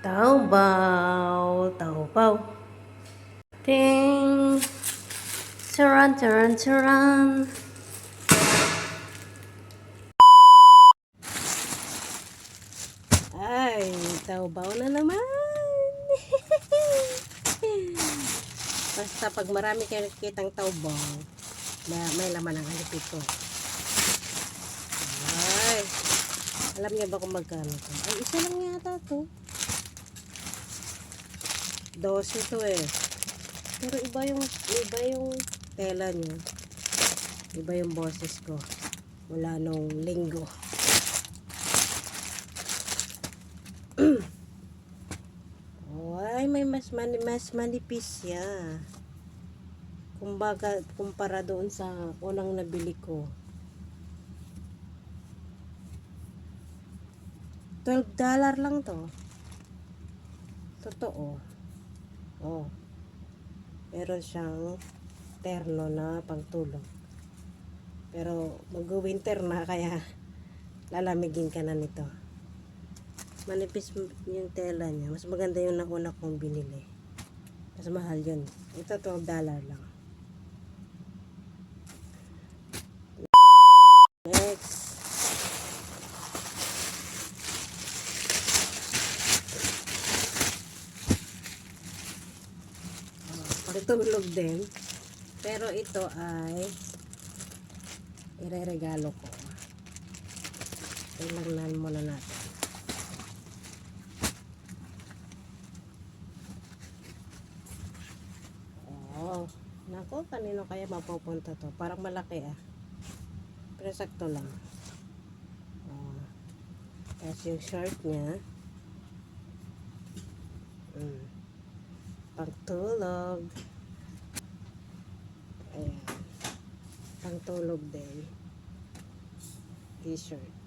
Taobao, Taobao. Ting. Charan, charan, charan. Ay, Taobao na naman. Basta pag marami kayo nakikitang Taobao, may laman ang alipit ko. Ay, alam niya ba kung magkano to? Ay, isa lang yata to. 12 to eh. Pero iba yung tela niya. Iba yung boses ko. Mula nung linggo. Ay, may mas manipis siya. Kumbaga, kumpara doon sa unang nabili ko. $12 lang to. Totoo. Oh. Meron siyang terno na pangtulog. Pero mag-winter na kaya lalamigin ka na nito. Manipis yung tela niya. Mas maganda yung nauna kong binili. Mas mahal yun. Ito $12 lang. Next. Pagtulog din. Pero ito ay ireregalo ko. Tingnan muna natin. Oh, nako, kanino kaya mapupunta to? Parang malaki ah. Pero sakto lang. Oh. Tapos yung short niya. Pagtulog. Ayan. Pagtulog din. T-shirt.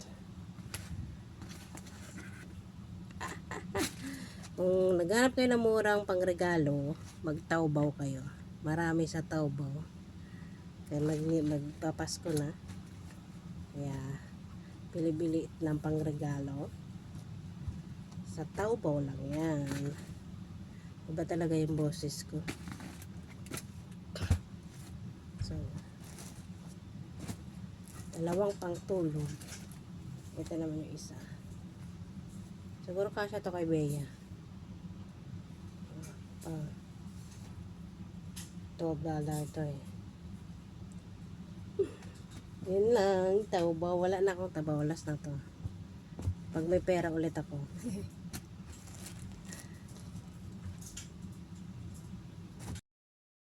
Kung naghanap kayo ng murang pangregalo, mag-Taobao kayo. Marami sa Taobao. Kaya magpapasko na. Kaya pili-bili ng pangregalo. Sa Taobao lang yan. Iba talaga yung boses ko. So, dalawang pangtulog. Ito naman yung isa. Siguro kasya to kay Bea. $12 to eh. Yun lang, Taobao. Wala na akong tabawalas na to. Pag may pera ulit ako.